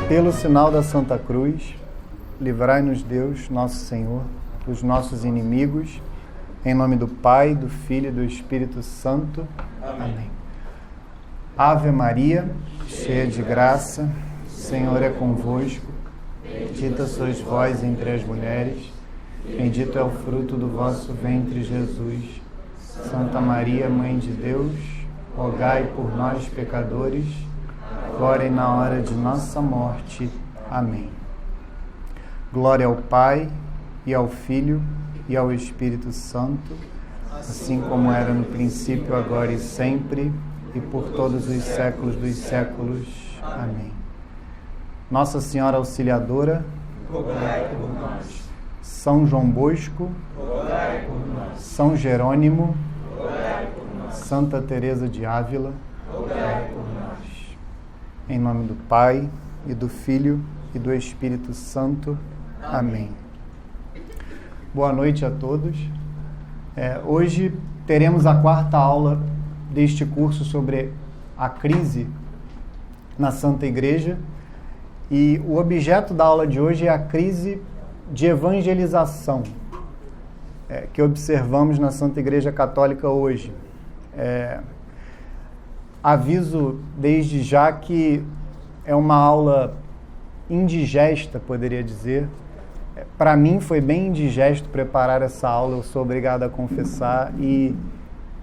Pelo sinal da Santa Cruz, livrai-nos Deus, nosso Senhor, dos nossos inimigos, em nome do Pai, do Filho e do Espírito Santo. Amém. Ave Maria, cheia de graça, o Senhor é convosco. Bendita sois vós entre as mulheres, bendito é o fruto do vosso ventre, Jesus. Santa Maria, Mãe de Deus, rogai por nós, pecadores, agora e na hora de nossa morte. Amém. Glória ao Pai, e ao Filho, e ao Espírito Santo, assim como era no princípio, agora e sempre, e por todos os séculos dos séculos. Amém. Nossa Senhora Auxiliadora, rogai por nós. São João Bosco, rogai por nós. São Jerônimo, rogai por nós. Santa Teresa de Ávila, rogai por nós. Em nome do Pai, e do Filho, e do Espírito Santo. Amém. Boa noite a todos. Hoje teremos a quarta aula deste curso sobre a crise na Santa Igreja. E o objeto da aula de hoje é a crise de evangelização que observamos na Santa Igreja Católica hoje. Aviso desde já que é uma aula indigesta, poderia dizer. Para mim foi bem indigesto preparar essa aula, eu sou obrigado a confessar, e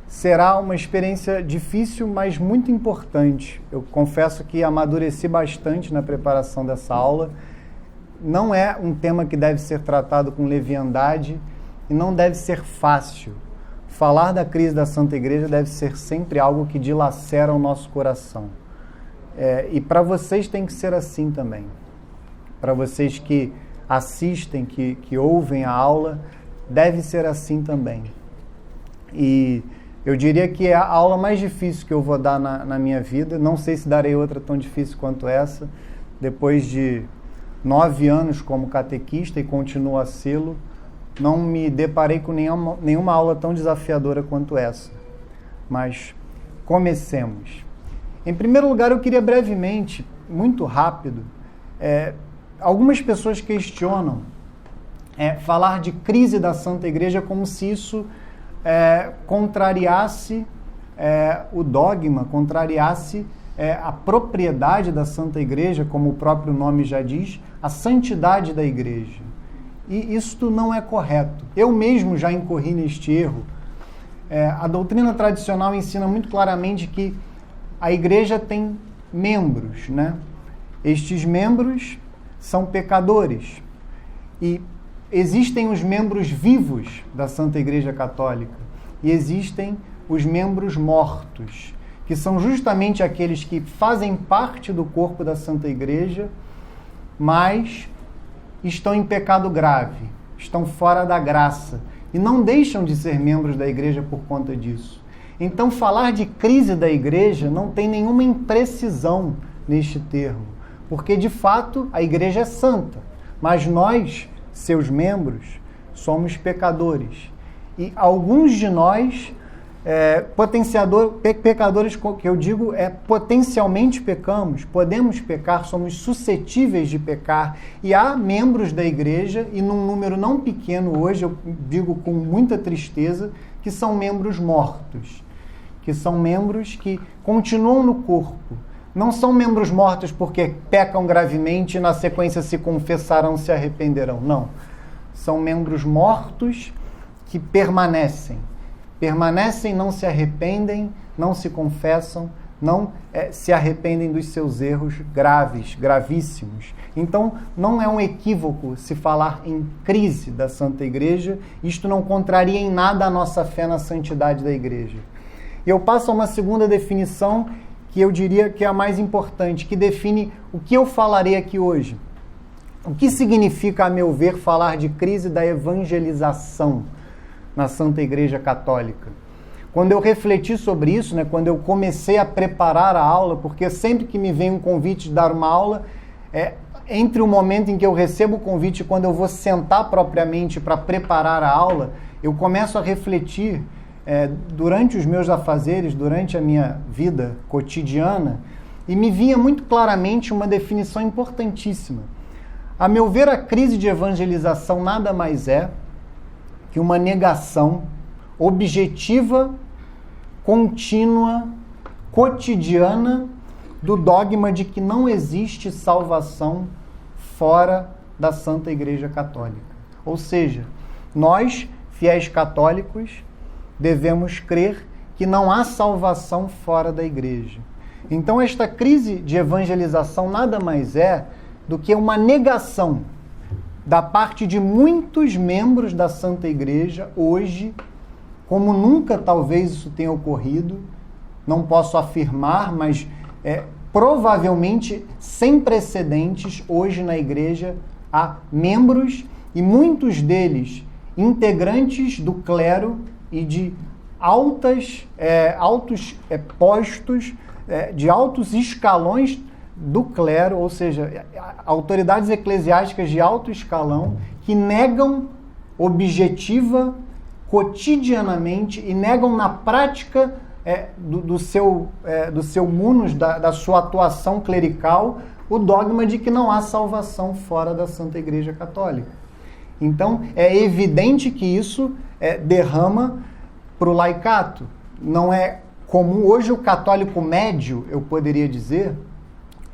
será uma experiência difícil, mas muito importante. Eu confesso que amadureci bastante na preparação dessa aula. Não é um tema que deve ser tratado com leviandade e não deve ser fácil. Falar da crise da Santa Igreja deve ser sempre algo que dilacera o nosso coração. E para vocês tem que ser assim também. Para vocês que assistem, que ouvem a aula, deve ser assim também. E eu diria que é a aula mais difícil que eu vou dar na minha vida. Não sei se darei outra tão difícil quanto essa. Depois de 9 anos como catequista e continuo a sê-lo, não me deparei com nenhuma aula tão desafiadora quanto essa. Mas comecemos. Em primeiro lugar, eu queria brevemente, muito rápido, algumas pessoas questionam falar de crise da Santa Igreja como se isso contrariasse o dogma, contrariasse a propriedade da Santa Igreja, como o próprio nome já diz, a santidade da Igreja. E isto não é correto. Eu mesmo já incorri neste erro. A doutrina tradicional ensina muito claramente que a Igreja tem membros, né? Estes membros são pecadores. E existem os membros vivos da Santa Igreja Católica e existem os membros mortos, que são justamente aqueles que fazem parte do corpo da Santa Igreja, mas estão em pecado grave, estão fora da graça e não deixam de ser membros da Igreja por conta disso. Então, falar de crise da Igreja não tem nenhuma imprecisão neste termo, porque, de fato, a Igreja é santa, mas nós, seus membros, somos pecadores. E alguns de nós, pecadores, que eu digo, potencialmente pecamos, podemos pecar, somos suscetíveis de pecar. E há membros da Igreja, e num número não pequeno hoje, eu digo com muita tristeza, que são membros mortos, que são membros que continuam no corpo. Não são membros mortos porque pecam gravemente e na sequência se confessarão, se arrependerão. Não. São membros mortos que permanecem, não se arrependem, não se confessam, não se arrependem dos seus erros graves, gravíssimos. Então, não é um equívoco se falar em crise da Santa Igreja. Isto não contraria em nada a nossa fé na santidade da Igreja. E eu passo a uma segunda definição que eu diria que é a mais importante, que define o que eu falarei aqui hoje. O que significa, a meu ver, falar de crise da evangelização na Santa Igreja Católica? Quando eu refleti sobre isso, quando eu comecei a preparar a aula, porque sempre que me vem um convite de dar uma aula, entre o momento em que eu recebo o convite e quando eu vou sentar propriamente para preparar a aula, eu começo a refletir durante os meus afazeres, durante a minha vida cotidiana, e me vinha muito claramente uma definição importantíssima. A meu ver, a crise de evangelização nada mais é que uma negação objetiva, contínua, cotidiana do dogma de que não existe salvação fora da Santa Igreja Católica. Ou seja, nós, fiéis católicos, devemos crer que não há salvação fora da Igreja. Então, esta crise de evangelização nada mais é do que uma negação da parte de muitos membros da Santa Igreja hoje, como nunca talvez isso tenha ocorrido, não posso afirmar, mas provavelmente sem precedentes hoje na Igreja há membros, e muitos deles integrantes do clero e de altos postos, de altos escalões do clero, ou seja, autoridades eclesiásticas de alto escalão, que negam objetiva, cotidianamente, e negam na prática do seu munus, da sua atuação clerical, o dogma de que não há salvação fora da Santa Igreja Católica. Então, é evidente que isso derrama para o laicato. Não é comum. Hoje, o católico médio, eu poderia dizer,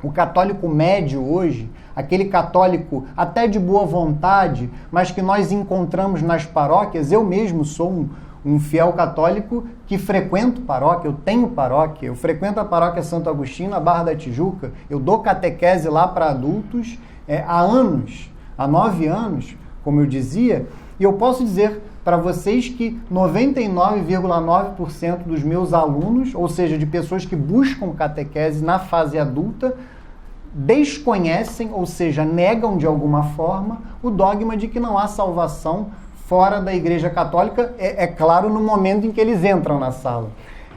o católico médio hoje, aquele católico até de boa vontade, mas que nós encontramos nas paróquias, eu mesmo sou um fiel católico que frequento paróquia, eu tenho paróquia, eu frequento a paróquia Santo Agostinho, na Barra da Tijuca, eu dou catequese lá para adultos há anos, há 9 anos, como eu dizia, e eu posso dizer para vocês que 99,9% dos meus alunos, ou seja, de pessoas que buscam catequese na fase adulta, desconhecem, ou seja, negam de alguma forma o dogma de que não há salvação fora da Igreja Católica, é claro, no momento em que eles entram na sala.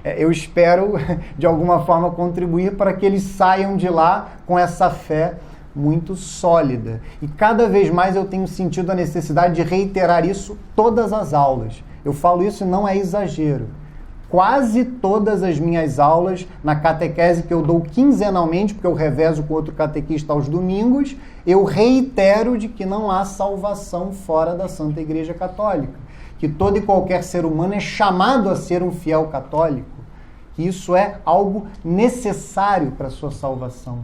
Eu espero, de alguma forma, contribuir para que eles saiam de lá com essa fé muito sólida. E cada vez mais eu tenho sentido a necessidade de reiterar isso todas as aulas. Eu falo isso e não é exagero. Quase todas as minhas aulas, na catequese que eu dou quinzenalmente, porque eu revezo com outro catequista aos domingos, eu reitero de que não há salvação fora da Santa Igreja Católica. Que todo e qualquer ser humano é chamado a ser um fiel católico. Que isso é algo necessário para a sua salvação.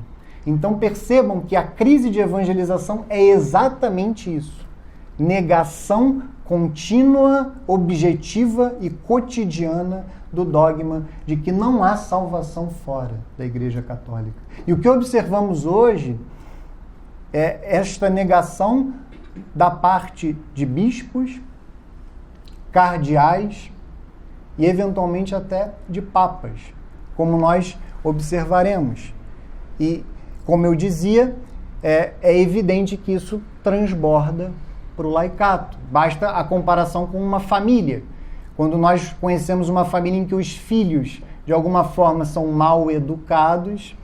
Então percebam que a crise de evangelização é exatamente isso. Negação contínua, objetiva e cotidiana do dogma de que não há salvação fora da Igreja Católica. E o que observamos hoje é esta negação da parte de bispos, cardeais e eventualmente até de papas, como nós observaremos. E, como eu dizia, é evidente que isso transborda para o laicato. Basta a comparação com uma família. Quando nós conhecemos uma família em que os filhos, de alguma forma, são mal educados,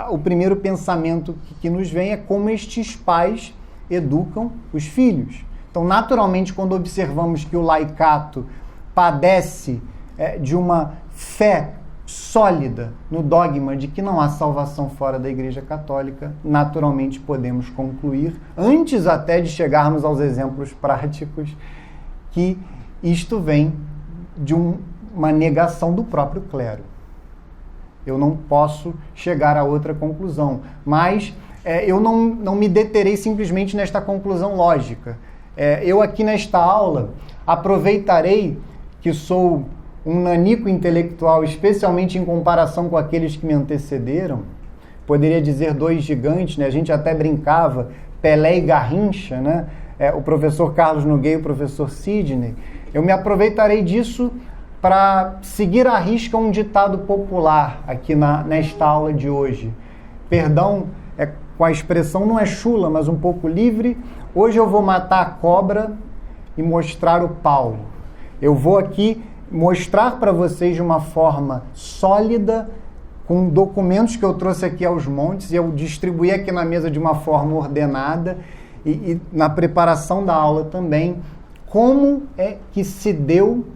o primeiro pensamento que nos vem é como estes pais educam os filhos. Então, naturalmente, quando observamos que o laicato padece de uma fé sólida no dogma de que não há salvação fora da Igreja Católica, naturalmente podemos concluir, antes até de chegarmos aos exemplos práticos, que isto vem de uma negação do próprio clero. Eu não posso chegar a outra conclusão, mas eu não me deterei simplesmente nesta conclusão lógica. Eu aqui nesta aula aproveitarei que sou um nanico intelectual, especialmente em comparação com aqueles que me antecederam. Poderia dizer 2 gigantes, né? A gente até brincava, Pelé e Garrincha, né? O professor Carlos Nogueira e o professor Sidney. Eu me aproveitarei disso para seguir à risca um ditado popular aqui nesta aula de hoje. Perdão, com a expressão não é chula, mas um pouco livre. Hoje eu vou matar a cobra e mostrar o pau. Eu vou aqui mostrar para vocês de uma forma sólida, com documentos que eu trouxe aqui aos montes, e eu distribuí aqui na mesa de uma forma ordenada, e na preparação da aula também, como é que se deu,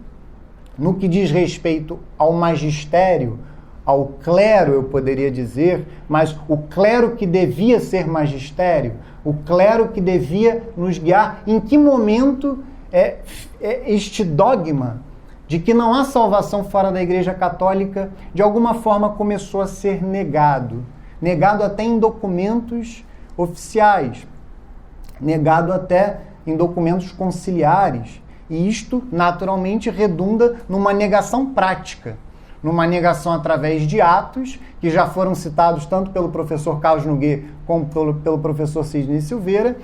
no que diz respeito ao magistério, ao clero, eu poderia dizer, mas o clero que devia ser magistério, o clero que devia nos guiar. Em que momento este dogma de que não há salvação fora da Igreja Católica, de alguma forma começou a ser negado? Negado até em documentos oficiais, negado até em documentos conciliares. E isto, naturalmente, redunda numa negação prática, numa negação através de atos, que já foram citados tanto pelo professor Carlos Noguet como pelo professor Sidney Silveira,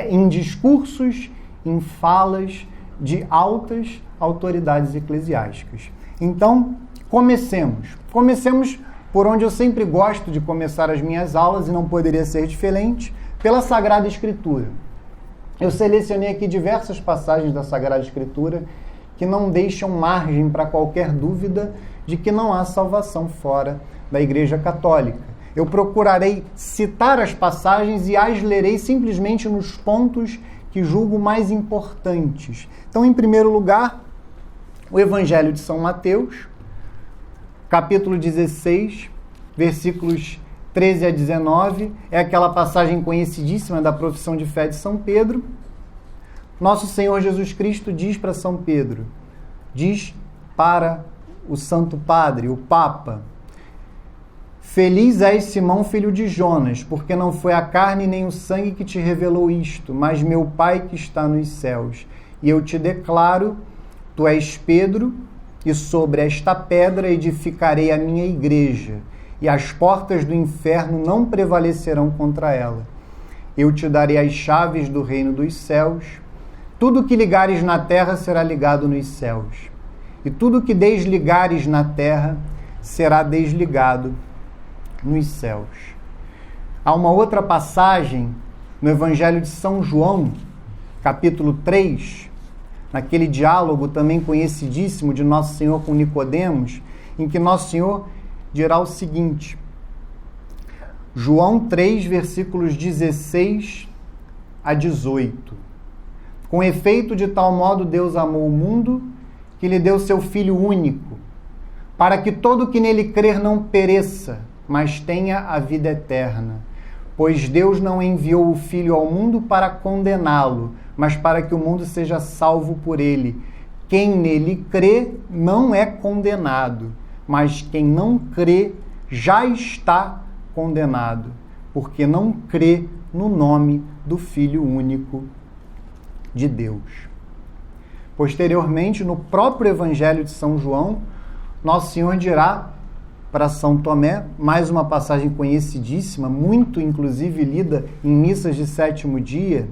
em discursos, em falas de altas autoridades eclesiásticas. Então, comecemos. Comecemos por onde eu sempre gosto de começar as minhas aulas, e não poderia ser diferente, pela Sagrada Escritura. Eu selecionei aqui diversas passagens da Sagrada Escritura que não deixam margem para qualquer dúvida de que não há salvação fora da Igreja Católica. Eu procurarei citar as passagens e as lerei simplesmente nos pontos que julgo mais importantes. Então, em primeiro lugar, o Evangelho de São Mateus, capítulo 16, versículos 13 a 19, é aquela passagem conhecidíssima da profissão de fé de São Pedro. Nosso Senhor Jesus Cristo diz para São Pedro, diz para o Santo Padre, o Papa: Feliz és, Simão, filho de Jonas, porque não foi a carne nem o sangue que te revelou isto, mas meu Pai que está nos céus. E eu te declaro, tu és Pedro, e sobre esta pedra edificarei a minha igreja, e as portas do inferno não prevalecerão contra ela. Eu te darei as chaves do reino dos céus. Tudo que ligares na terra será ligado nos céus, e tudo que desligares na terra será desligado nos céus. Há uma outra passagem no Evangelho de São João, capítulo 3, naquele diálogo também conhecidíssimo de Nosso Senhor com Nicodemos, em que Nosso Senhor dirá o seguinte, João 3, versículos 16 a 18. Com efeito, de tal modo Deus amou o mundo, que lhe deu seu Filho único, para que todo que nele crer não pereça, mas tenha a vida eterna. Pois Deus não enviou o Filho ao mundo para condená-lo, mas para que o mundo seja salvo por ele. Quem nele crê não é condenado, mas quem não crê já está condenado, porque não crê no nome do Filho único de Deus. Posteriormente, no próprio Evangelho de São João, Nosso Senhor dirá para São Tomé, mais uma passagem conhecidíssima, muito inclusive lida em missas de sétimo dia: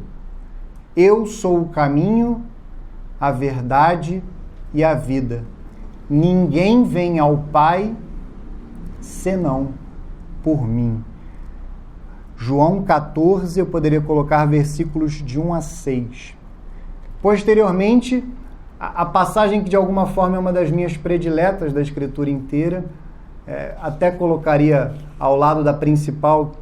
Eu sou o caminho, a verdade e a vida. Ninguém vem ao Pai senão por mim. João 14, eu poderia colocar versículos de 1 a 6. Posteriormente, a passagem que de alguma forma é uma das minhas prediletas da Escritura inteira, até colocaria ao lado da principal,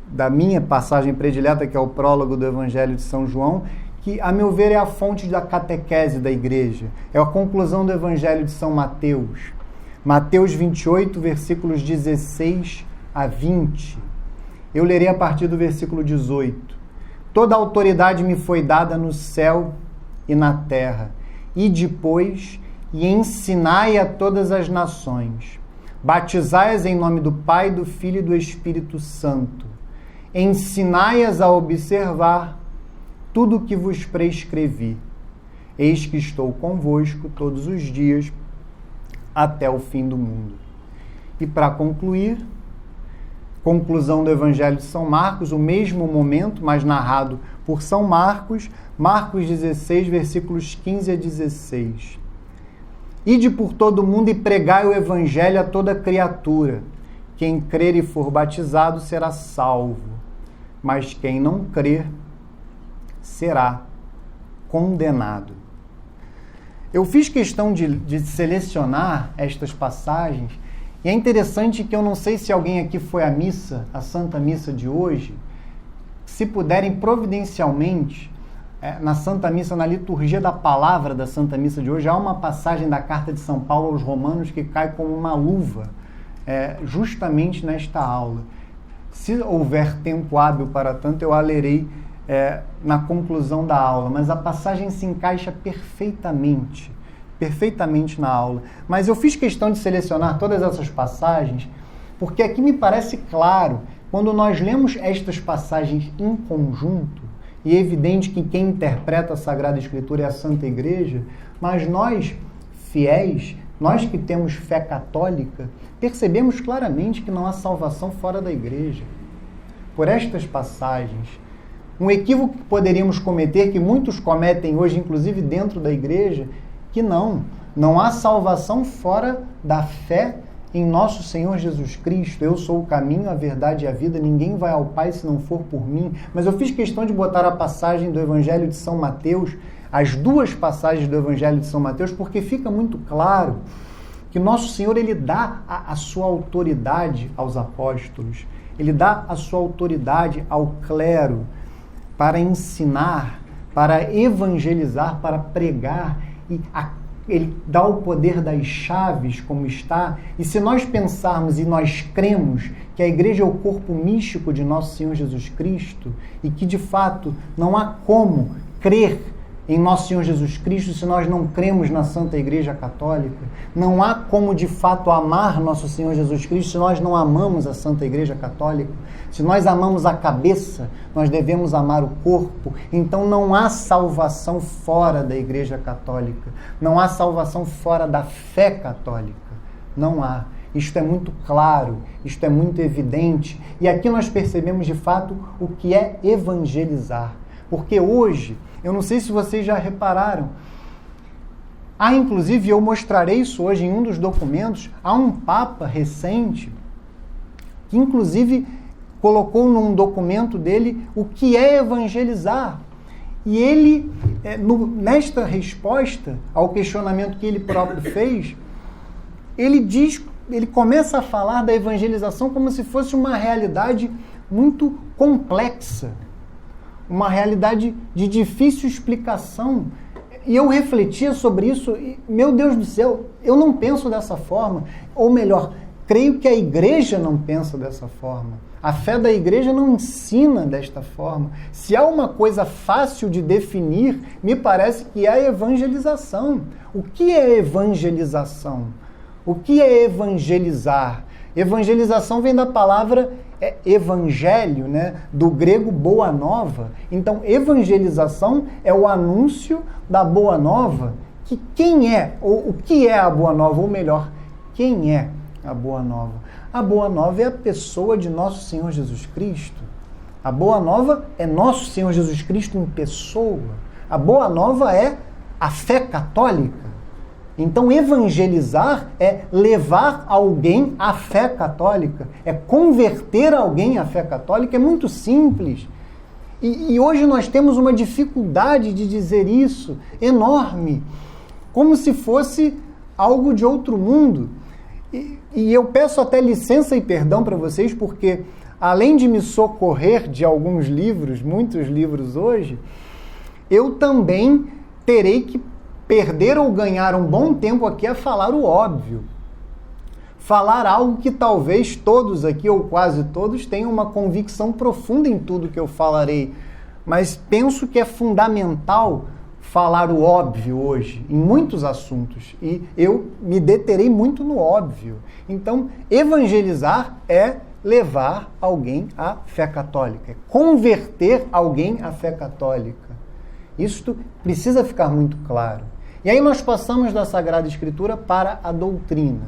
da minha passagem predileta, que é o prólogo do Evangelho de São João, que, a meu ver, é a fonte da catequese da igreja. É a conclusão do Evangelho de São Mateus. Mateus 28, versículos 16 a 20. Eu lerei a partir do versículo 18. Toda a autoridade me foi dada no céu e na terra. E depois, e ensinai a todas as nações. Batizai-as em nome do Pai, do Filho e do Espírito Santo. Ensinai-as a observar tudo o que vos prescrevi. Eis que estou convosco todos os dias até o fim do mundo. E para concluir, conclusão do Evangelho de São Marcos, o mesmo momento, mas narrado por São Marcos, Marcos 16, versículos 15 a 16. Ide por todo o mundo e pregai o Evangelho a toda criatura. Quem crer e for batizado será salvo, mas quem não crer será condenado. Eu fiz questão de selecionar estas passagens, e é interessante que eu não sei se alguém aqui foi à missa, à Santa Missa de hoje, se puderem providencialmente, na Santa Missa, na liturgia da palavra da Santa Missa de hoje, há uma passagem da carta de São Paulo aos Romanos que cai como uma luva justamente nesta aula. Se houver tempo hábil para tanto, eu a lerei na conclusão da aula, mas a passagem se encaixa perfeitamente na aula. Mas eu fiz questão de selecionar todas essas passagens, porque aqui me parece claro, quando nós lemos estas passagens em conjunto, e é evidente que quem interpreta a Sagrada Escritura é a Santa Igreja, mas nós, fiéis, nós que temos fé católica, percebemos claramente que não há salvação fora da Igreja. Por estas passagens, um equívoco que poderíamos cometer, que muitos cometem hoje, inclusive dentro da Igreja, que não há salvação fora da fé em nosso Senhor Jesus Cristo. Eu sou o caminho, a verdade e a vida, ninguém vai ao Pai se não for por mim. Mas eu fiz questão de botar a passagem do Evangelho de São Mateus, as duas passagens do Evangelho de São Mateus, porque fica muito claro que nosso Senhor, ele dá a sua autoridade aos apóstolos, ele dá a sua autoridade ao clero para ensinar, para evangelizar, para pregar, e ele dá o poder das chaves, como está. E se nós pensarmos e nós cremos que a igreja é o corpo místico de nosso Senhor Jesus Cristo e que, de fato, não há como crer em nosso Senhor Jesus Cristo se nós não cremos na Santa Igreja Católica, não há como, de fato, amar nosso Senhor Jesus Cristo se nós não amamos a Santa Igreja Católica. Se nós amamos a cabeça, nós devemos amar o corpo. Então não há salvação fora da Igreja Católica. Não há salvação fora da fé católica. Não há. Isto é muito claro, isto é muito evidente. E aqui nós percebemos, de fato, o que é evangelizar. Porque hoje, eu não sei se vocês já repararam, inclusive, eu mostrarei isso hoje em um dos documentos, há um Papa recente que, inclusive, colocou num documento dele o que é evangelizar. E ele, nesta resposta ao questionamento que ele próprio fez, ele começa a falar da evangelização como se fosse uma realidade muito complexa, uma realidade de difícil explicação. E eu refletia sobre isso e, meu Deus do céu, eu não penso dessa forma. Ou melhor, creio que a igreja não pensa dessa forma. A fé da igreja não ensina desta forma. Se há uma coisa fácil de definir, me parece que é a evangelização. O que é evangelização? O que é evangelizar? Evangelização vem da palavra evangelho, né? Do grego boa nova. Então, evangelização é o anúncio da boa nova. Que quem é, ou o que é a boa nova, ou melhor, quem é a boa nova? A boa nova é a pessoa de nosso Senhor Jesus Cristo. A boa nova é nosso Senhor Jesus Cristo em pessoa. A boa nova é a fé católica. Então, evangelizar é levar alguém à fé católica, é converter alguém à fé católica, é muito simples. E hoje nós temos uma dificuldade de dizer isso enorme, como se fosse algo de outro mundo. E eu peço até licença e perdão para vocês, porque além de me socorrer de alguns livros, muitos livros hoje, eu também terei que perder ou ganhar um bom tempo aqui a falar o óbvio. Falar algo que talvez todos aqui, ou quase todos, tenham uma convicção profunda em tudo que eu falarei. Mas penso que é fundamental falar o óbvio hoje, em muitos assuntos. E eu me deterei muito no óbvio. Então, evangelizar é levar alguém à fé católica, é converter alguém à fé católica. Isto precisa ficar muito claro. E aí nós passamos da Sagrada Escritura para a doutrina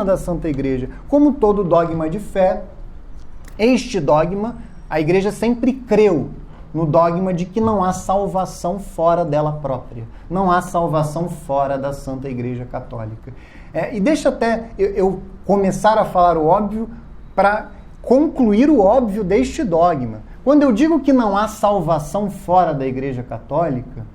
da Santa Igreja. Como todo dogma de fé, este dogma, a Igreja sempre creu no dogma de que não há salvação fora dela própria. Não há salvação fora da Santa Igreja Católica. E deixa até eu começar a falar o óbvio para concluir o óbvio deste dogma. Quando eu digo que não há salvação fora da Igreja Católica,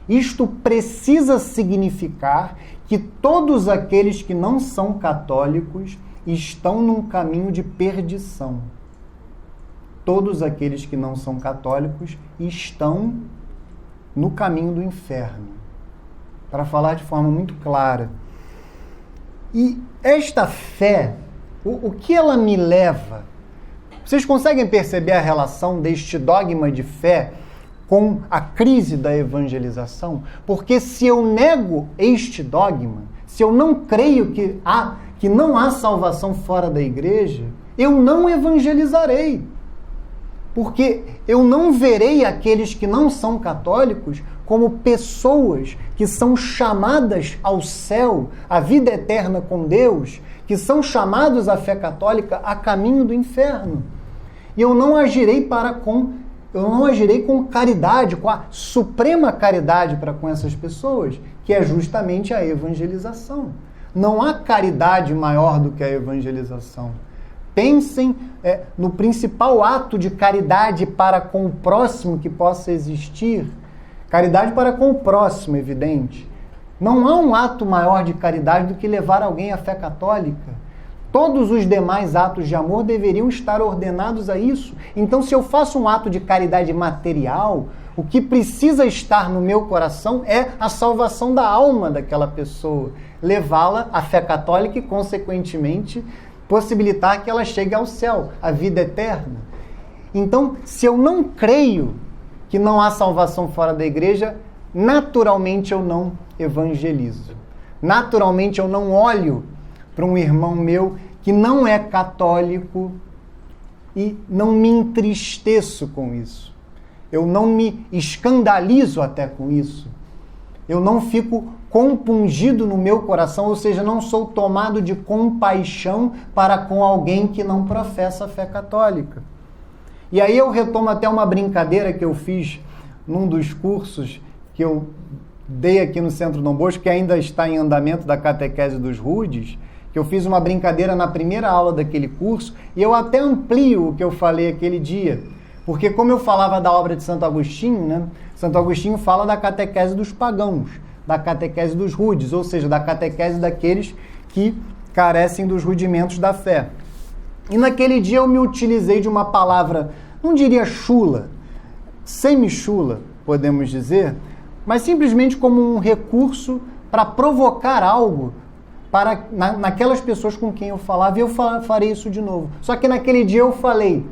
isto precisa significar que todos aqueles que não são católicos estão num caminho de perdição. Todos aqueles que não são católicos estão no caminho do inferno. Para falar de forma muito clara, E esta fé, o que ela me leva? Vocês conseguem perceber a relação deste dogma de fé com a crise da evangelização? Porque se eu nego este dogma, se eu não creio que não há salvação fora da igreja, eu não evangelizarei. Porque eu não verei aqueles que não são católicos como pessoas que são chamadas ao céu, à vida eterna com Deus, que são chamados à fé católica a caminho do inferno. E eu não agirei com caridade, com a suprema caridade para com essas pessoas, que é justamente a evangelização. Não há caridade maior do que a evangelização. Pensem no principal ato de caridade para com o próximo que possa existir. Caridade para com o próximo, evidente. Não há um ato maior de caridade do que levar alguém à fé católica. Todos os demais atos de amor deveriam estar ordenados a isso. Então, se eu faço um ato de caridade material, o que precisa estar no meu coração é a salvação da alma daquela pessoa. Levá-la à fé católica e, consequentemente, possibilitar que ela chegue ao céu, à vida eterna. Então, se eu não creio que não há salvação fora da igreja, naturalmente eu não evangelizo. Naturalmente eu não olho para um irmão meu que não é católico e não me entristeço com isso. Eu não me escandalizo até com isso. Eu não fico compungido no meu coração, ou seja, não sou tomado de compaixão para com alguém que não professa a fé católica. E aí eu retomo até uma brincadeira que eu fiz num dos cursos que eu dei aqui no Centro Dom Bosco, que ainda está em andamento, da catequese dos rudes, que eu fiz uma brincadeira na primeira aula daquele curso, e eu até amplio o que eu falei aquele dia, porque como eu falava da obra de Santo Agostinho, né? Santo Agostinho fala da catequese dos pagãos, da catequese dos rudes, ou seja, da catequese daqueles que carecem dos rudimentos da fé. E naquele dia eu me utilizei de uma palavra, não diria chula, semi-chula, podemos dizer, mas simplesmente como um recurso para provocar algo naquelas pessoas com quem eu falava, e eu farei isso de novo. Só que naquele dia eu falei,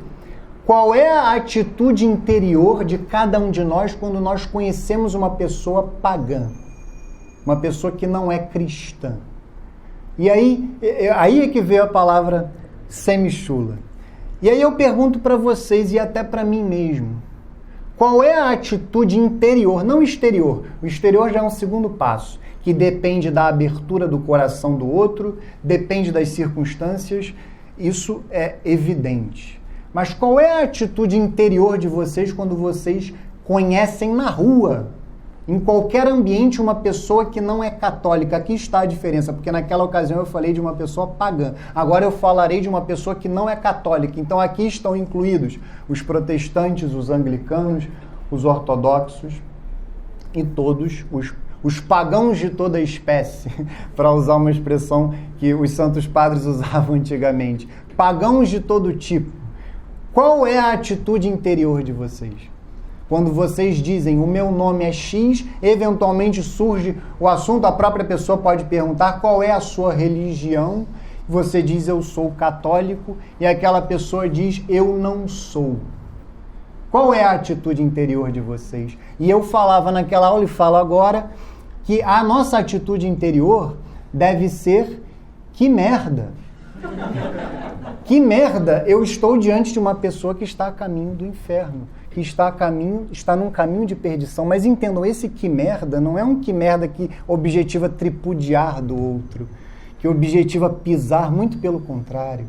qual é a atitude interior de cada um de nós quando nós conhecemos uma pessoa pagã? Uma pessoa que não é cristã. E aí é que veio a palavra semi-chula. E aí eu pergunto para vocês e até para mim mesmo, qual é a atitude interior, não exterior? O exterior já é um segundo passo, que depende da abertura do coração do outro, depende das circunstâncias, isso é evidente. Mas qual é a atitude interior de vocês quando vocês conhecem na rua, em qualquer ambiente, uma pessoa que não é católica? Aqui está a diferença, porque naquela ocasião eu falei de uma pessoa pagã. Agora eu falarei de uma pessoa que não é católica. Então aqui estão incluídos os protestantes, os anglicanos, os ortodoxos e todos os pagãos de toda espécie, para usar uma expressão que os santos padres usavam antigamente. Pagãos de todo tipo. Qual é a atitude interior de vocês? Quando vocês dizem, o meu nome é X, eventualmente surge o assunto, a própria pessoa pode perguntar qual é a sua religião, você diz, eu sou católico, e aquela pessoa diz, eu não sou. Qual é a atitude interior de vocês? E eu falava naquela aula e falo agora que a nossa atitude interior deve ser, que merda! Que merda! Eu estou diante de uma pessoa que está a caminho do inferno, que está num caminho de perdição. Mas entendam, esse que merda não é um que merda que objetiva tripudiar do outro, que objetiva pisar, muito pelo contrário.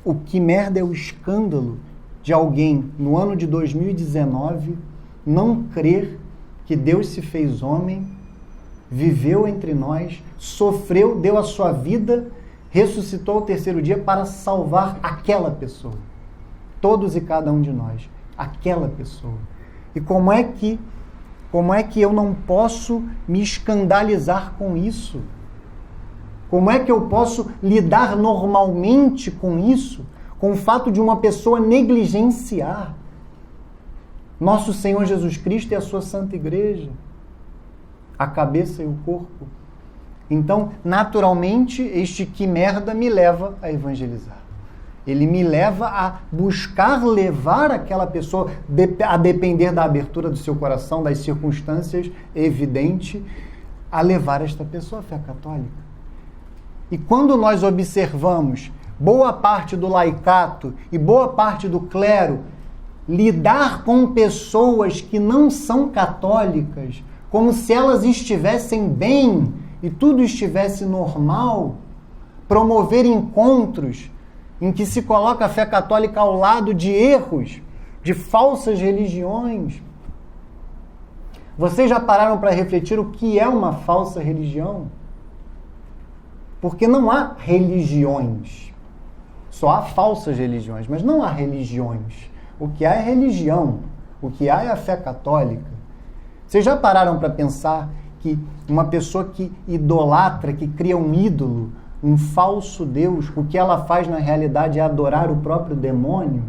O que merda é o escândalo de alguém, no ano de 2019, não crer que Deus se fez homem, viveu entre nós, sofreu, deu a sua vida, ressuscitou ao terceiro dia para salvar aquela pessoa. Todos e cada um de nós. Aquela pessoa. E como é que eu não posso me escandalizar com isso? Como é que eu posso lidar normalmente com isso? Com o fato de uma pessoa negligenciar nosso Senhor Jesus Cristo e a sua Santa Igreja, a cabeça e o corpo. Então, naturalmente, este que merda me leva a evangelizar. Ele me leva a buscar levar aquela pessoa, a depender da abertura do seu coração, das circunstâncias evidentes, a levar esta pessoa à fé católica. E quando nós observamos boa parte do laicato e boa parte do clero lidar com pessoas que não são católicas, como se elas estivessem bem e tudo estivesse normal, promover encontros em que se coloca a fé católica ao lado de erros, de falsas religiões. Vocês já pararam para refletir o que é uma falsa religião? Porque não há religiões. Só há falsas religiões, mas não há religiões. O que há é religião. O que há é a fé católica. Vocês já pararam para pensar que uma pessoa que idolatra, que cria um ídolo, um falso Deus, o que ela faz na realidade é adorar o próprio demônio?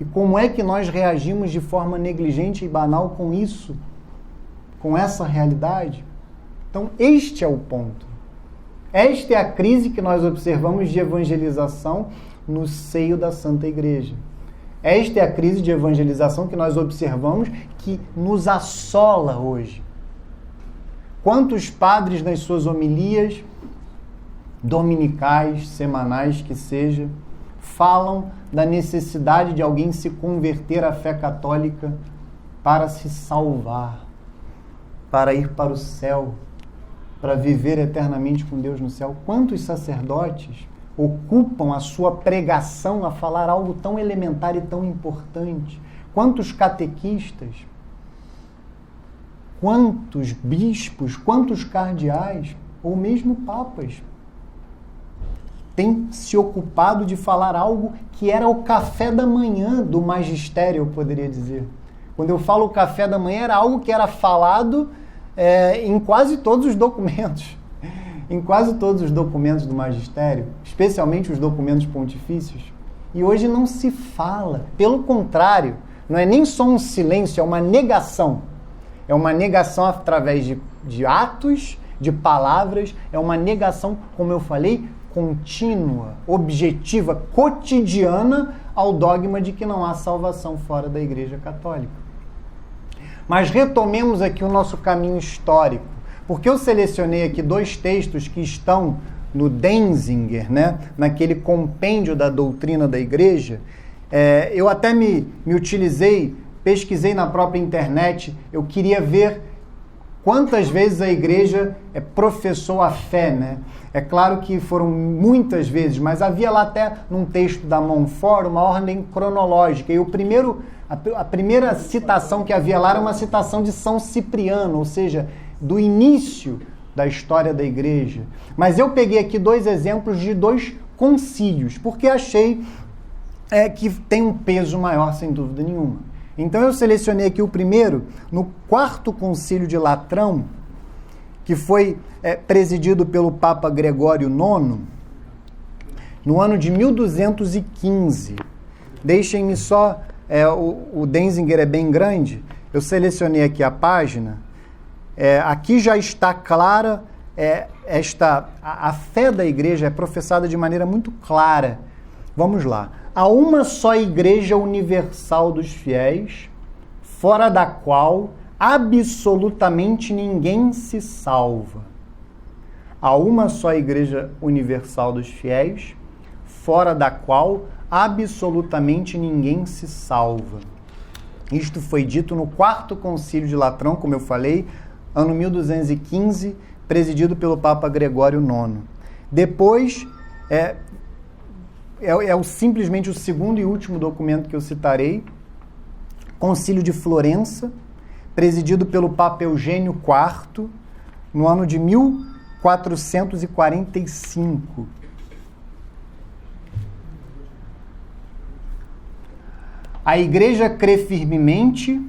E como é que nós reagimos de forma negligente e banal com isso? Com essa realidade? Então, este é o ponto. Esta é a crise que nós observamos de evangelização no seio da Santa Igreja. Esta é a crise de evangelização que nós observamos que nos assola hoje. Quantos padres nas suas homilias dominicais, semanais, que seja, falam da necessidade de alguém se converter à fé católica para se salvar, para ir para o céu, para viver eternamente com Deus no céu. Quantos sacerdotes ocupam a sua pregação a falar algo tão elementar e tão importante? Quantos catequistas, quantos bispos, quantos cardeais, ou mesmo papas, têm se ocupado de falar algo que era o café da manhã do magistério, eu poderia dizer. Quando eu falo café da manhã, era algo que era falado em quase todos os documentos. Em quase todos os documentos do magistério, especialmente os documentos pontifícios. E hoje não se fala. Pelo contrário, não é nem só um silêncio, é uma negação. É uma negação através de atos, de palavras, é uma negação, como eu falei, contínua, objetiva, cotidiana ao dogma de que não há salvação fora da Igreja Católica. Mas retomemos aqui o nosso caminho histórico, porque eu selecionei aqui 2 textos que estão no Denzinger, né, naquele compêndio da doutrina da Igreja. Eu até me utilizei, pesquisei na própria internet, eu queria ver quantas vezes a Igreja professou a fé, né? É claro que foram muitas vezes, mas havia lá até num texto da Montfort uma ordem cronológica. E a primeira citação que havia lá era uma citação de São Cipriano, ou seja, do início da história da Igreja. Mas eu peguei aqui 2 exemplos de 2 concílios, porque achei que tem um peso maior, sem dúvida nenhuma. Então eu selecionei aqui o primeiro, no 4º Concílio de Latrão, que foi presidido pelo Papa Gregório IX, no ano de 1215. Deixem-me só, o Denzinger é bem grande, eu selecionei aqui a página. Aqui já está clara, a fé da Igreja é professada de maneira muito clara. Vamos lá. Há uma só Igreja universal dos fiéis, fora da qual absolutamente ninguém se salva. Há uma só Igreja universal dos fiéis, fora da qual absolutamente ninguém se salva. Isto foi dito no 4º Concílio de Latrão, como eu falei, ano 1215, presidido pelo Papa Gregório IX. Depois, simplesmente o 2º e último documento que eu citarei, Concílio de Florença, presidido pelo Papa Eugênio IV, no ano de 1445. A Igreja crê firmemente,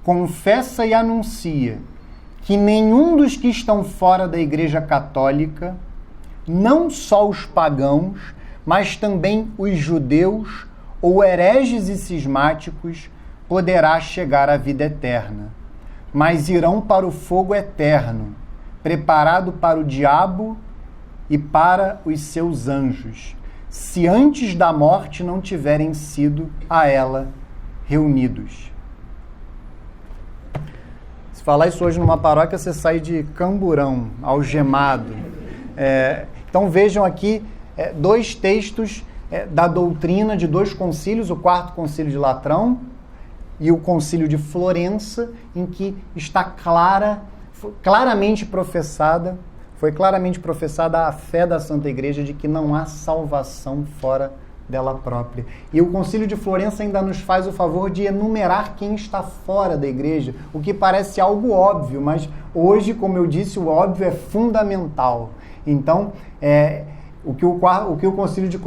confessa e anuncia que nenhum dos que estão fora da Igreja Católica, não só os pagãos, mas também os judeus ou hereges e cismáticos, poderá chegar à vida eterna, mas irão para o fogo eterno, preparado para o diabo e para os seus anjos, se antes da morte não tiverem sido a ela reunidos. Se falar isso hoje numa paróquia, você sai de camburão, algemado. Então vejam aqui dois textos da doutrina de dois concílios, o Quarto Concílio de Latrão e o Concílio de Florença, em que está claramente professada a fé da Santa Igreja de que não há salvação fora dela própria. E o Concílio de Florença ainda nos faz o favor de enumerar quem está fora da Igreja, o que parece algo óbvio, mas hoje, como eu disse, o óbvio é fundamental. Então, o que o Concílio de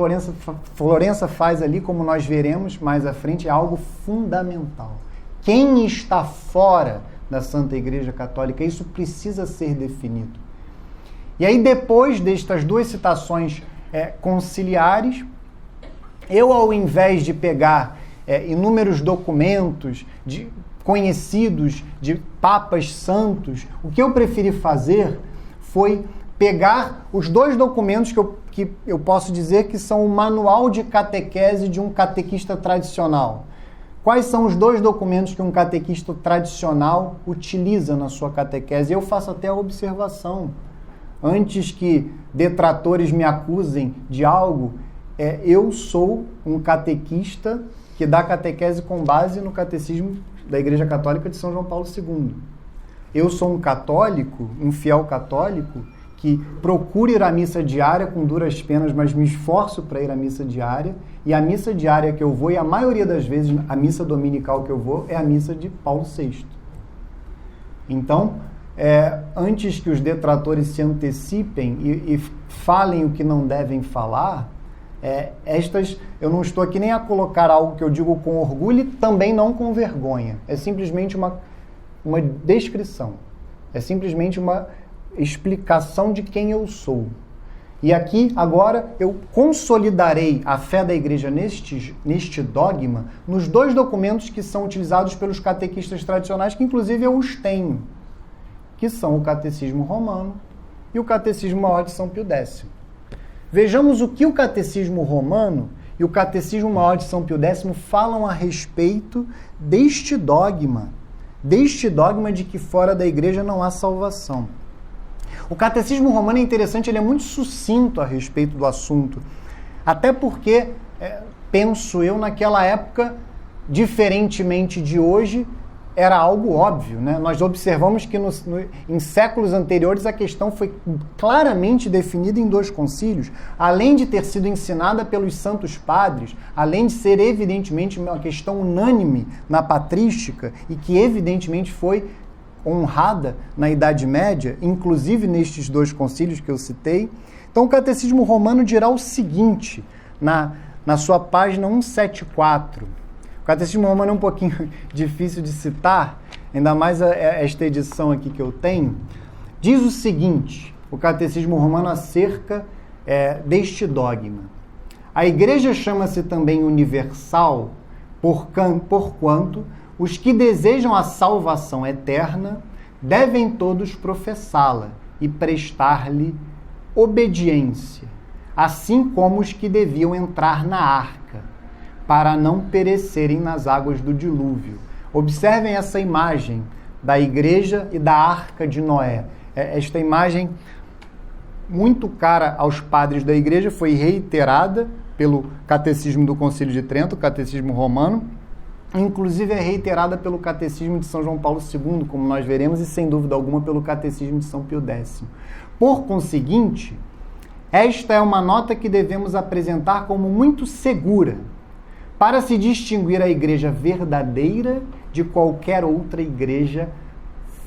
Florença faz ali, como nós veremos mais à frente, é algo fundamental. Quem está fora da Santa Igreja Católica, isso precisa ser definido. E aí, depois destas duas citações conciliares, eu, ao invés de pegar inúmeros documentos conhecidos de papas santos, o que eu preferi fazer foi pegar os dois documentos que eu posso dizer que são o manual de catequese de um catequista tradicional. Quais são os dois documentos que um catequista tradicional utiliza na sua catequese? Eu faço até a observação. Antes que detratores me acusem de algo, eu sou um catequista que dá catequese com base no catecismo da Igreja Católica de São João Paulo II. Eu sou um católico, um fiel católico, que procuro ir à missa diária com duras penas, mas me esforço para ir à missa diária, e a missa diária que eu vou, e a maioria das vezes a missa dominical que eu vou, é a missa de Paulo VI. Então, antes que os detratores se antecipem e falem o que não devem falar, eu não estou aqui nem a colocar algo que eu digo com orgulho e também não com vergonha. É simplesmente uma descrição. É simplesmente uma explicação de quem eu sou. E aqui, agora, eu consolidarei a fé da Igreja neste dogma nos dois documentos que são utilizados pelos catequistas tradicionais, que inclusive eu os tenho, que são o Catecismo Romano e o Catecismo Maior de São Pio X. Vejamos o que o Catecismo Romano e o Catecismo Maior de São Pio X falam a respeito deste dogma de que fora da Igreja não há salvação. O Catecismo Romano é interessante, ele é muito sucinto a respeito do assunto, até porque, penso eu, naquela época, diferentemente de hoje, era algo óbvio, né? Nós observamos que em séculos anteriores a questão foi claramente definida em dois concílios, além de ter sido ensinada pelos santos padres, além de ser evidentemente uma questão unânime na patrística e que evidentemente foi honrada na Idade Média, inclusive nestes dois concílios que eu citei. Então o Catecismo Romano dirá o seguinte, na sua página 174, o Catecismo Romano é um pouquinho difícil de citar, ainda mais esta edição aqui que eu tenho. Diz o seguinte, o Catecismo Romano acerca deste dogma. A Igreja chama-se também universal, porquanto os que desejam a salvação eterna devem todos professá-la e prestar-lhe obediência, assim como os que deviam entrar na arca, para não perecerem nas águas do dilúvio. Observem essa imagem da igreja e da arca de Noé. Esta imagem, muito cara aos padres da igreja, foi reiterada pelo Catecismo do Concílio de Trento, o Catecismo Romano, inclusive é reiterada pelo Catecismo de São João Paulo II, como nós veremos, e sem dúvida alguma pelo Catecismo de São Pio X. Por conseguinte, esta é uma nota que devemos apresentar como muito segura, para se distinguir a igreja verdadeira de qualquer outra igreja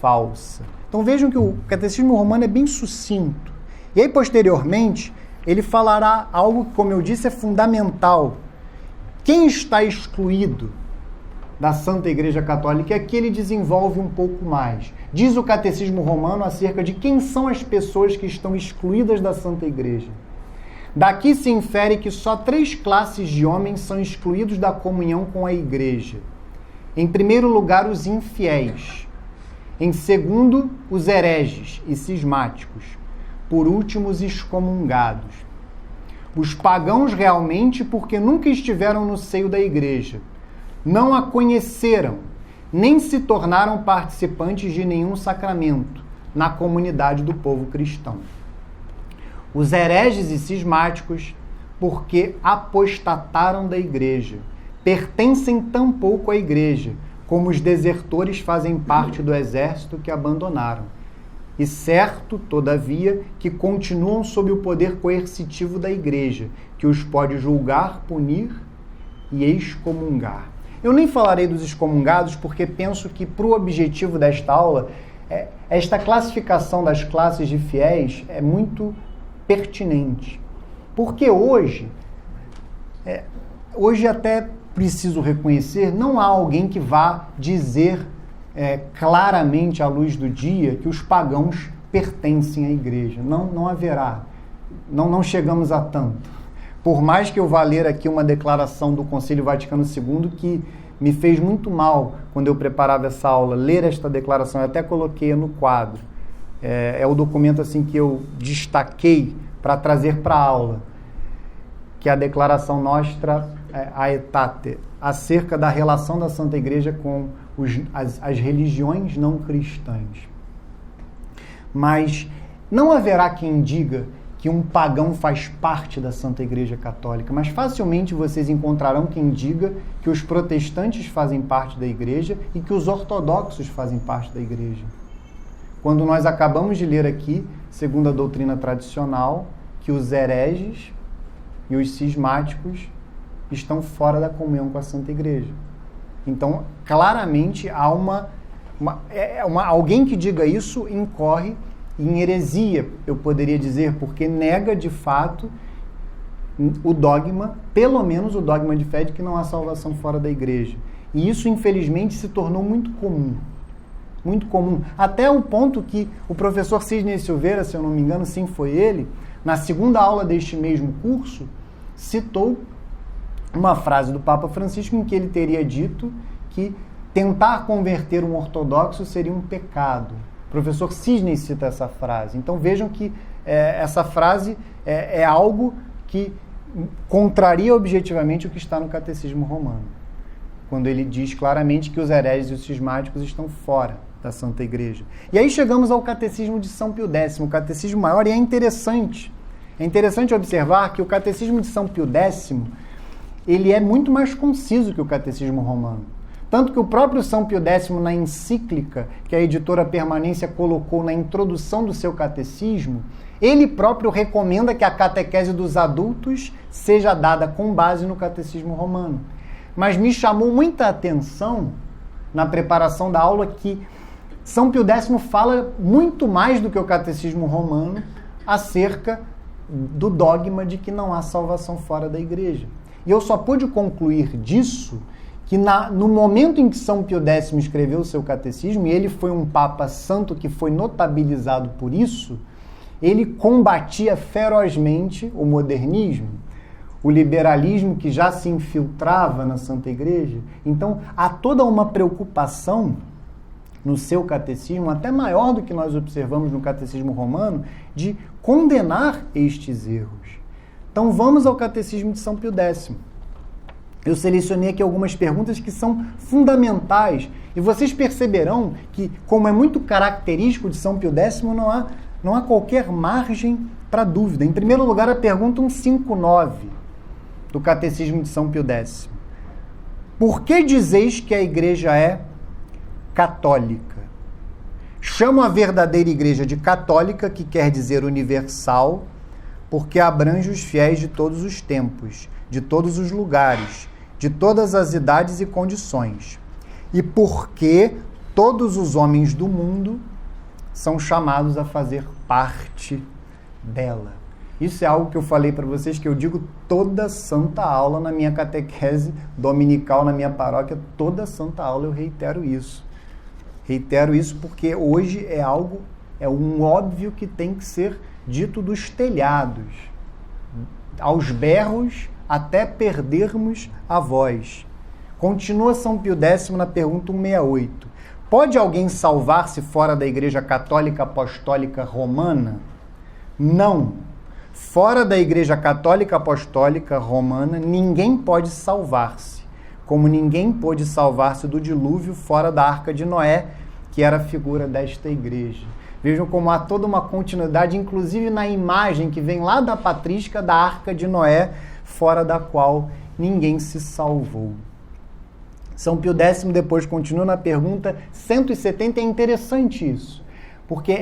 falsa. Então vejam que o Catecismo Romano é bem sucinto. E aí, posteriormente, ele falará algo que, como eu disse, é fundamental. Quem está excluído da Santa Igreja Católica? E aqui ele desenvolve um pouco mais. Diz o Catecismo Romano acerca de quem são as pessoas que estão excluídas da Santa Igreja. Daqui se infere que só 3 classes de homens são excluídos da comunhão com a Igreja. Em primeiro lugar, os infiéis. Em segundo, os hereges e cismáticos. Por último, os excomungados. Os pagãos realmente porque nunca estiveram no seio da igreja, não a conheceram, nem se tornaram participantes de nenhum sacramento na comunidade do povo cristão. Os hereges e cismáticos porque apostataram da igreja, pertencem tampouco à igreja, como os desertores fazem parte do exército que abandonaram. E certo, todavia, que continuam sob o poder coercitivo da igreja, que os pode julgar, punir e excomungar. Eu nem falarei dos excomungados, porque penso que, para o objetivo desta aula, esta classificação das classes de fiéis é muito pertinente. Porque hoje até preciso reconhecer, não há alguém que vá dizer claramente à luz do dia que os pagãos pertencem à igreja. Não haverá. Não chegamos a tanto. Por mais que eu vá ler aqui uma declaração do Concílio Vaticano II que me fez muito mal quando eu preparava essa aula, ler esta declaração, eu até coloquei no quadro. É o documento assim que eu destaquei para trazer para a aula, que é a declaração Nostra Aetate, acerca da relação da Santa Igreja com as religiões não cristãs. Mas não haverá quem diga que um pagão faz parte da Santa Igreja Católica, mas facilmente vocês encontrarão quem diga que os protestantes fazem parte da Igreja e que os ortodoxos fazem parte da Igreja. Quando nós acabamos de ler aqui, segundo a doutrina tradicional, que os hereges e os cismáticos estão fora da comunhão com a Santa Igreja. Então, claramente, há alguém que diga isso incorre em heresia, eu poderia dizer, porque nega de fato o dogma, pelo menos o dogma de fé de que não há salvação fora da igreja. E isso, infelizmente, se tornou muito comum. Muito comum. Até o ponto que o professor Sidney Silveira, se eu não me engano, sim, foi ele, na segunda aula deste mesmo curso, citou uma frase do Papa Francisco em que ele teria dito que tentar converter um ortodoxo seria um pecado. O professor Sidney cita essa frase. Então vejam que essa frase é algo que contraria objetivamente o que está no Catecismo Romano, quando ele diz claramente que os hereges e os cismáticos estão fora da Santa Igreja. E aí chegamos ao Catecismo de São Pio X, o Catecismo Maior, e é interessante observar que o Catecismo de São Pio X ele é muito mais conciso que o Catecismo Romano. Tanto que o próprio São Pio X, na encíclica que a editora Permanência colocou na introdução do seu catecismo, ele próprio recomenda que a catequese dos adultos seja dada com base no Catecismo Romano. Mas me chamou muita atenção, na preparação da aula, que São Pio X fala muito mais do que o Catecismo Romano acerca do dogma de que não há salvação fora da igreja. E eu só pude concluir disso que no momento em que São Pio X escreveu o seu catecismo, e ele foi um papa santo que foi notabilizado por isso, ele combatia ferozmente o modernismo, o liberalismo que já se infiltrava na Santa Igreja. Então, há toda uma preocupação no seu catecismo, até maior do que nós observamos no Catecismo Romano, de condenar estes erros. Então, vamos ao Catecismo de São Pio X. Eu selecionei aqui algumas perguntas que são fundamentais e vocês perceberão que, como é muito característico de São Pio X, não há qualquer margem para dúvida. Em primeiro lugar, a pergunta 159 do Catecismo de São Pio X. Por que dizeis que a igreja é católica? Chamo a verdadeira igreja de católica, que quer dizer universal, porque abrange os fiéis de todos os tempos, de todos os lugares, de todas as idades e condições. E porque todos os homens do mundo são chamados a fazer parte dela. Isso é algo que eu falei para vocês, que eu digo toda santa aula na minha catequese dominical, na minha paróquia, toda santa aula eu reitero isso. Reitero isso porque hoje é um óbvio que tem que ser dito dos telhados, aos berros, até perdermos a voz. Continua São Pio X na pergunta 168. Pode alguém salvar-se fora da Igreja Católica Apostólica Romana? Não. Fora da Igreja Católica Apostólica Romana, ninguém pode salvar-se, como ninguém pôde salvar-se do dilúvio fora da Arca de Noé, que era a figura desta igreja. Vejam como há toda uma continuidade, inclusive na imagem que vem lá da patrística da Arca de Noé, fora da qual ninguém se salvou. São Pio X depois continua na pergunta 170, é interessante isso, porque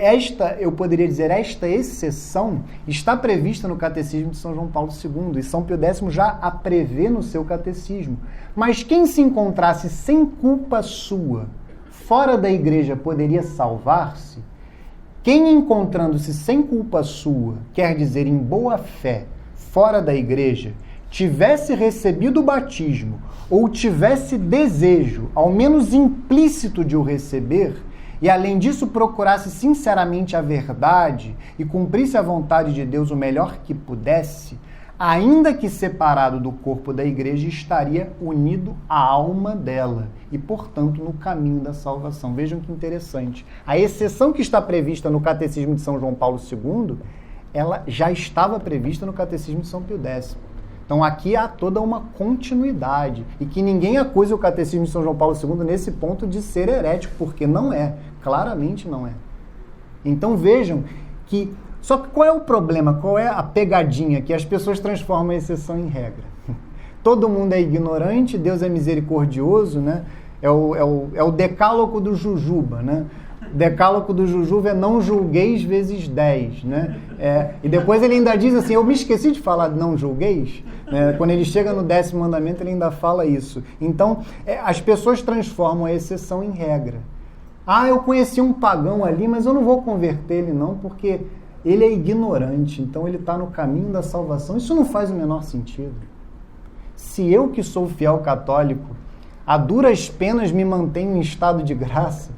eu poderia dizer, esta exceção está prevista no Catecismo de São João Paulo II, e São Pio X já a prevê no seu catecismo. Mas quem se encontrasse sem culpa sua, fora da igreja, poderia salvar-se? Quem encontrando-se sem culpa sua, quer dizer, em boa fé, fora da igreja, tivesse recebido o batismo, ou tivesse desejo, ao menos implícito, de o receber, e além disso procurasse sinceramente a verdade e cumprisse a vontade de Deus o melhor que pudesse, ainda que separado do corpo da igreja, estaria unido à alma dela e, portanto, no caminho da salvação. Vejam que interessante. A exceção que está prevista no Catecismo de São João Paulo II, ela já estava prevista no Catecismo de São Pio X. Então aqui há toda uma continuidade, e que ninguém acuse o Catecismo de São João Paulo II nesse ponto de ser herético, porque não é, claramente não é. Então vejam que, só que qual é o problema, qual é a pegadinha? Que as pessoas transformam a exceção em regra. Todo mundo é ignorante, Deus é misericordioso, né? É o decálogo do Jujuba, né? Decálogo do Jujuba é não julgueis vezes 10, né? E depois ele ainda diz assim, eu me esqueci de falar de não julgueis, quando ele chega no 10º mandamento ele ainda fala isso. Então, as pessoas transformam a exceção em regra. Ah, eu conheci um pagão ali, mas eu não vou converter ele não, porque ele é ignorante, então ele está no caminho da salvação. Isso não faz o menor sentido. Se eu, que sou fiel católico, a duras penas me mantenho em estado de graça,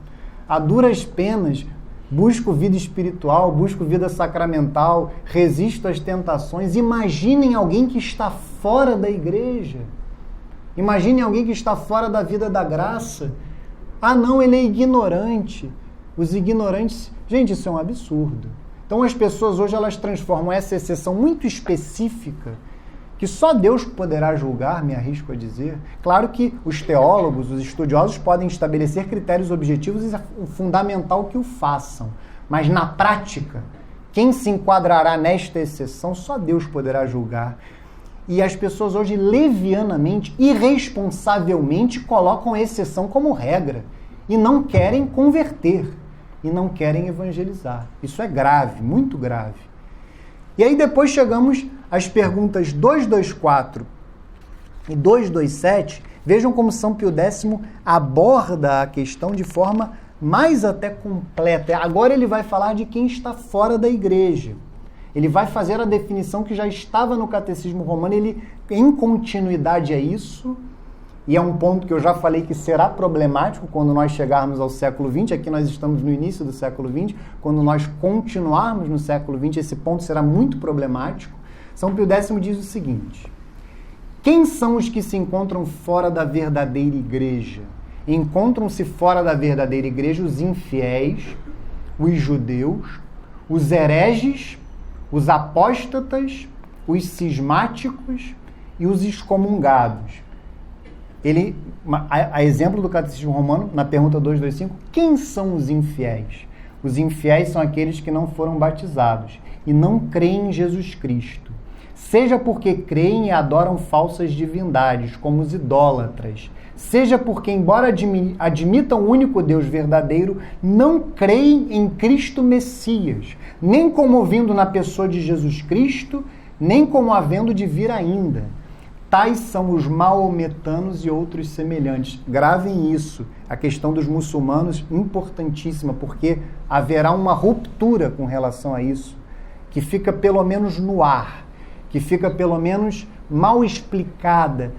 a duras penas busco vida espiritual, busco vida sacramental, resisto às tentações. Imaginem alguém que está fora da igreja. Imaginem alguém que está fora da vida da graça. Ah, não, ele é ignorante. Os ignorantes... Gente, isso é um absurdo. Então as pessoas hoje elas transformam essa exceção muito específica, que só Deus poderá julgar, me arrisco a dizer. Claro que os teólogos, os estudiosos podem estabelecer critérios objetivos e é fundamental que o façam. Mas na prática, quem se enquadrará nesta exceção, só Deus poderá julgar. E as pessoas hoje levianamente, irresponsavelmente, colocam a exceção como regra e não querem converter, e não querem evangelizar. Isso é grave, muito grave. E aí depois chegamos às perguntas 224 e 227. Vejam como São Pio X aborda a questão de forma mais até completa. Agora ele vai falar de quem está fora da igreja. Ele vai fazer a definição que já estava no Catecismo Romano. Ele, em continuidade a isso, e é um ponto que eu já falei que será problemático quando nós chegarmos ao século XX. Aqui nós estamos no início do século XX. Quando nós continuarmos no século XX, esse ponto será muito problemático. São Pio X diz o seguinte: quem são os que se encontram fora da verdadeira igreja? Encontram-se fora da verdadeira igreja os infiéis, os judeus, os hereges, os apóstatas, os cismáticos e os excomungados. Ele, a exemplo do Catecismo Romano, na pergunta 225, quem são os infiéis? Os infiéis são aqueles que não foram batizados e não creem em Jesus Cristo, seja porque creem e adoram falsas divindades, como os idólatras, seja porque, embora admitam o único Deus verdadeiro, não creem em Cristo Messias, nem como vindo na pessoa de Jesus Cristo, nem como havendo de vir ainda. Tais são os maometanos e outros semelhantes. Gravem isso, a questão dos muçulmanos, importantíssima, porque haverá uma ruptura com relação a isso, que fica pelo menos no ar, que fica pelo menos mal explicada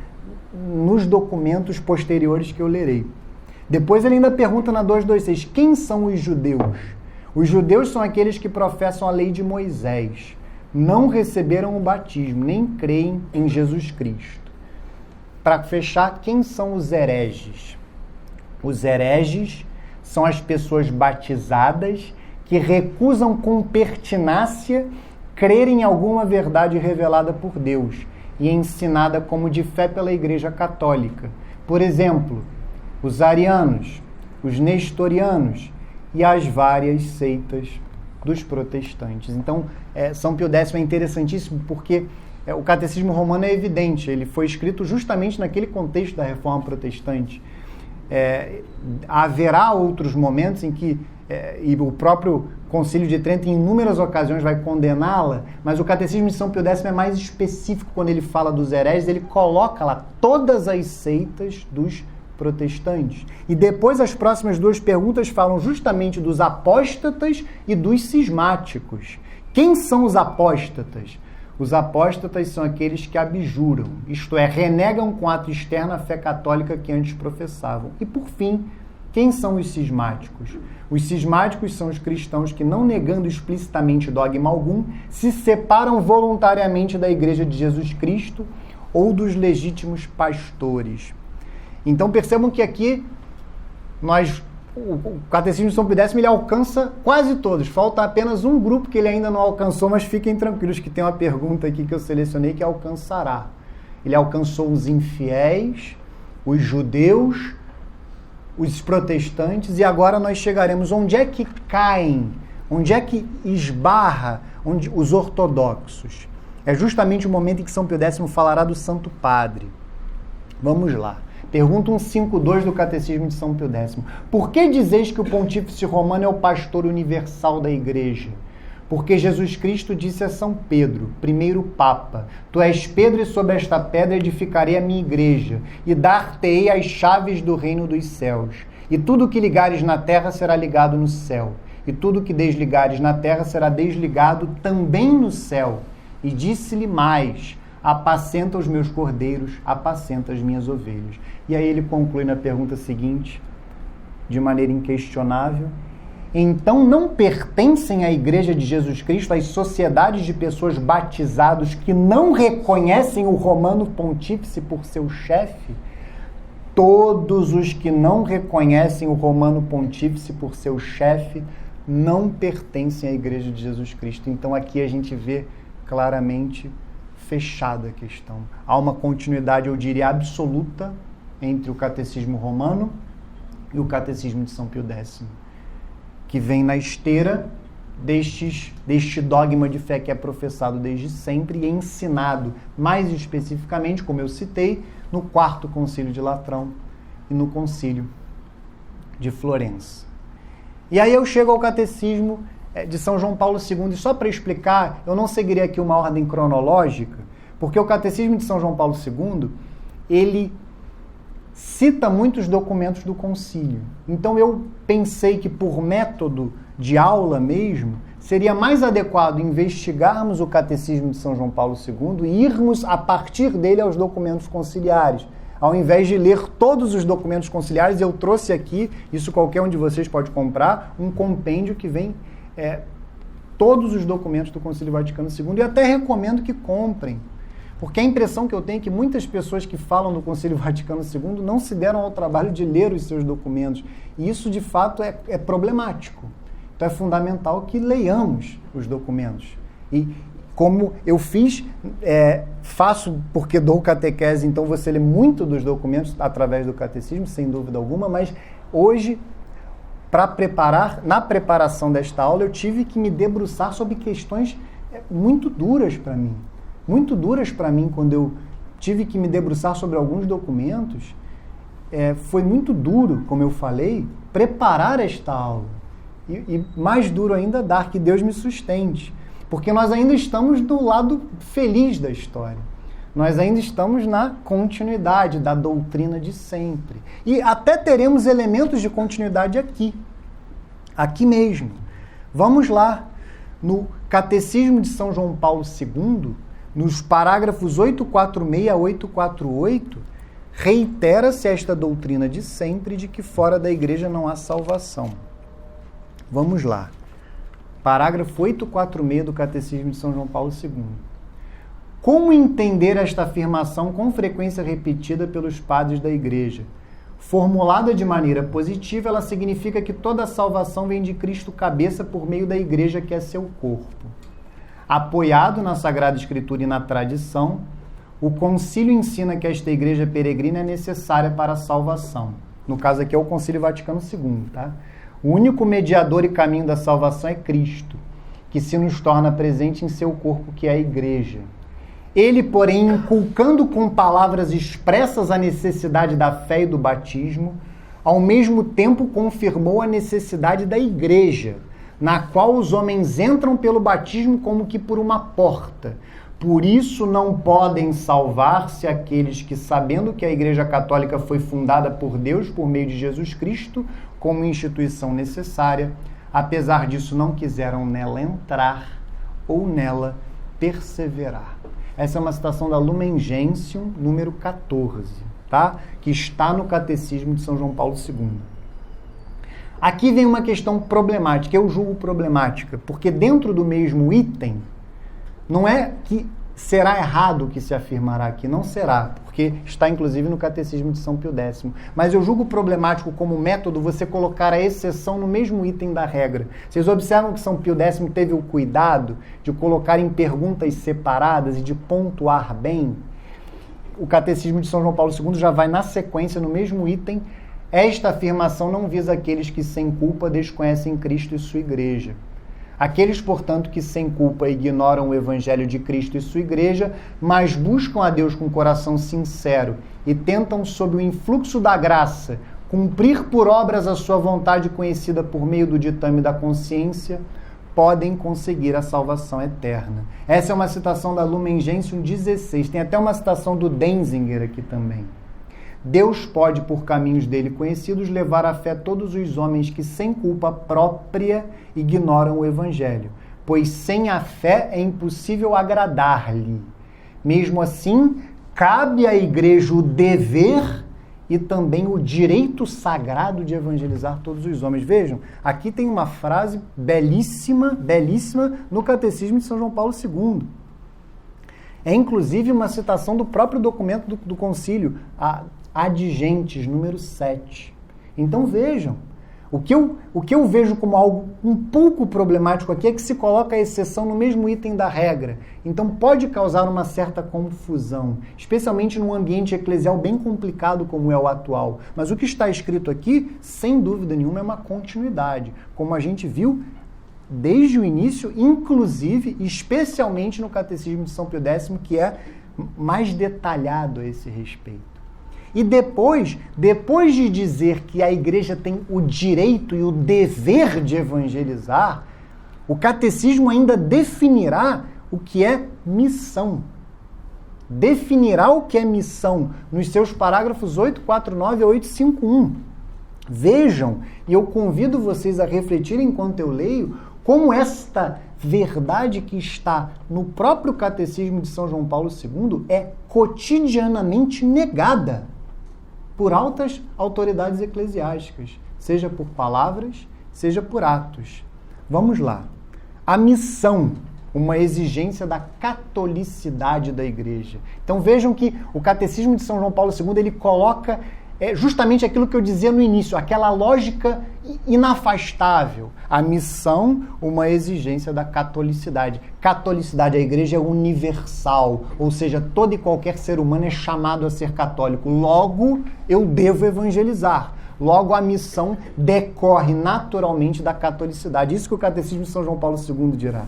nos documentos posteriores que eu lerei. Depois ele ainda pergunta na 226, quem são os judeus? Os judeus são aqueles que professam a lei de Moisés, não receberam o batismo, nem creem em Jesus Cristo. Para fechar, quem são os hereges? Os hereges são as pessoas batizadas que recusam com pertinácia crer em alguma verdade revelada por Deus e ensinada como de fé pela Igreja Católica. Por exemplo, os arianos, os nestorianos e as várias seitas dos protestantes. Então, São Pio X é interessantíssimo porque o Catecismo Romano é evidente, ele foi escrito justamente naquele contexto da Reforma Protestante. Haverá outros momentos em que, e o próprio Concílio de Trento em inúmeras ocasiões vai condená-la, mas o Catecismo de São Pio X é mais específico quando ele fala dos hereges, ele coloca lá todas as seitas dos protestantes. E depois as próximas duas perguntas falam justamente dos apóstatas e dos cismáticos. Quem são os apóstatas? Os apóstatas são aqueles que abjuram, isto é, renegam com ato externo a fé católica que antes professavam. E por fim, quem são os cismáticos? Os cismáticos são os cristãos que, não negando explicitamente dogma algum, se separam voluntariamente da Igreja de Jesus Cristo ou dos legítimos pastores. Então percebam que aqui o Catecismo de São Pio X ele alcança quase todos. Falta apenas um grupo que ele ainda não alcançou, mas fiquem tranquilos que tem uma pergunta aqui que eu selecionei que alcançará. Ele alcançou os infiéis, os judeus, os protestantes, e agora nós chegaremos onde é que caem, onde é que esbarra os ortodoxos. É justamente o momento em que São Pio X falará do Santo Padre. Vamos lá. Pergunta 152 do Catecismo de São Pio X. Por que dizeis que o Pontífice Romano é o pastor universal da Igreja? Porque Jesus Cristo disse a São Pedro, primeiro Papa, Tu és Pedro e sobre esta pedra edificarei a minha igreja e dar-te-ei as chaves do reino dos céus. E tudo que ligares na terra será ligado no céu. E tudo que desligares na terra será desligado também no céu. E disse-lhe mais, apacenta os meus cordeiros, apacenta as minhas ovelhas. E aí ele conclui na pergunta seguinte, de maneira inquestionável, então não pertencem à Igreja de Jesus Cristo as sociedades de pessoas batizados que não reconhecem o Romano Pontífice por seu chefe? Todos os que não reconhecem o Romano Pontífice por seu chefe não pertencem à Igreja de Jesus Cristo. Então aqui a gente vê claramente fechada a questão. Há uma continuidade, eu diria, absoluta entre o Catecismo Romano e o Catecismo de São Pio X, que vem na esteira deste dogma de fé que é professado desde sempre e é ensinado, mais especificamente, como eu citei, no Quarto Concílio de Latrão e no Concílio de Florença. E aí eu chego ao Catecismo de São João Paulo II, e só para explicar, eu não seguirei aqui uma ordem cronológica, porque o Catecismo de São João Paulo II, ele cita muitos documentos do concílio. Então eu pensei que por método de aula mesmo, seria mais adequado investigarmos o Catecismo de São João Paulo II e irmos a partir dele aos documentos conciliares. Ao invés de ler todos os documentos conciliares, eu trouxe aqui, isso qualquer um de vocês pode comprar, um compêndio que vem todos os documentos do Concílio Vaticano II, e até recomendo que comprem. Porque a impressão que eu tenho é que muitas pessoas que falam do Concílio Vaticano II não se deram ao trabalho de ler os seus documentos. E isso, de fato, é problemático. Então é fundamental que leiamos os documentos. E como eu faço porque dou catequese, então você lê muito dos documentos através do catecismo, sem dúvida alguma, mas hoje, na preparação desta aula, eu tive que me debruçar sobre questões muito duras para mim. Muito duras para mim quando eu tive que me debruçar sobre alguns documentos. Foi muito duro, como eu falei, preparar esta aula. E mais duro ainda dar, que Deus me sustente. Porque nós ainda estamos do lado feliz da história. Nós ainda estamos na continuidade da doutrina de sempre. E até teremos elementos de continuidade aqui mesmo. Vamos lá, no Catecismo de São João Paulo II, nos parágrafos 846 a 848, reitera-se esta doutrina de sempre de que fora da igreja não há salvação. Vamos lá. Parágrafo 846 do Catecismo de São João Paulo II. Como entender esta afirmação com frequência repetida pelos padres da igreja? Formulada de maneira positiva, ela significa que toda a salvação vem de Cristo cabeça por meio da igreja, que é seu corpo. Apoiado na Sagrada Escritura e na tradição, o concílio ensina que esta igreja peregrina é necessária para a salvação. No caso aqui é o Concílio Vaticano II, tá? O único mediador e caminho da salvação é Cristo, que se nos torna presente em seu corpo, que é a igreja. Ele, porém, inculcando com palavras expressas a necessidade da fé e do batismo, ao mesmo tempo confirmou a necessidade da igreja, na qual os homens entram pelo batismo como que por uma porta. Por isso não podem salvar-se aqueles que, sabendo que a Igreja Católica foi fundada por Deus por meio de Jesus Cristo como instituição necessária, apesar disso não quiseram nela entrar ou nela perseverar. Essa é uma citação da Lumen Gentium, número 14, tá? Que está no Catecismo de São João Paulo II. Aqui vem uma questão problemática, eu julgo problemática, porque dentro do mesmo item, não é que será errado o que se afirmará aqui, não será, porque está inclusive no Catecismo de São Pio X. Mas eu julgo problemático como método você colocar a exceção no mesmo item da regra. Vocês observam que São Pio X teve o cuidado de colocar em perguntas separadas e de pontuar bem? O Catecismo de São João Paulo II já vai na sequência, no mesmo item. Esta afirmação não visa aqueles que sem culpa desconhecem Cristo e sua igreja. Aqueles, portanto, que sem culpa ignoram o Evangelho de Cristo e sua igreja, mas buscam a Deus com coração sincero e tentam, sob o influxo da graça, cumprir por obras a sua vontade conhecida por meio do ditame da consciência, podem conseguir a salvação eterna. Essa é uma citação da Lumen Gentium 16. Tem até uma citação do Denzinger aqui também. Deus pode, por caminhos dele conhecidos, levar à fé todos os homens que, sem culpa própria, ignoram o Evangelho, pois sem a fé é impossível agradar-lhe. Mesmo assim, cabe à igreja o dever e também o direito sagrado de evangelizar todos os homens. Vejam, aqui tem uma frase belíssima, belíssima, no Catecismo de São João Paulo II. É inclusive uma citação do próprio documento do concílio, Ad Gentes, número 7. Então vejam, o que eu vejo como algo um pouco problemático aqui é que se coloca a exceção no mesmo item da regra. Então pode causar uma certa confusão, especialmente num ambiente eclesial bem complicado como é o atual. Mas o que está escrito aqui, sem dúvida nenhuma, é uma continuidade, como a gente viu desde o início, inclusive, especialmente no Catecismo de São Pio X, que é mais detalhado a esse respeito. E depois de dizer que a igreja tem o direito e o dever de evangelizar, o catecismo ainda definirá o que é missão. Definirá o que é missão nos seus parágrafos 849 a 851. Vejam, e eu convido vocês a refletir enquanto eu leio, como esta verdade que está no próprio Catecismo de São João Paulo II é cotidianamente negada por altas autoridades eclesiásticas, seja por palavras, seja por atos. Vamos lá. A missão, uma exigência da catolicidade da igreja. Então vejam que o Catecismo de São João Paulo II, ele coloca justamente aquilo que eu dizia no início, aquela lógica inafastável. A missão, uma exigência da catolicidade. Catolicidade, a igreja é universal, ou seja, todo e qualquer ser humano é chamado a ser católico. Logo, eu devo evangelizar. Logo, a missão decorre naturalmente da catolicidade. Isso que o Catecismo de São João Paulo II dirá.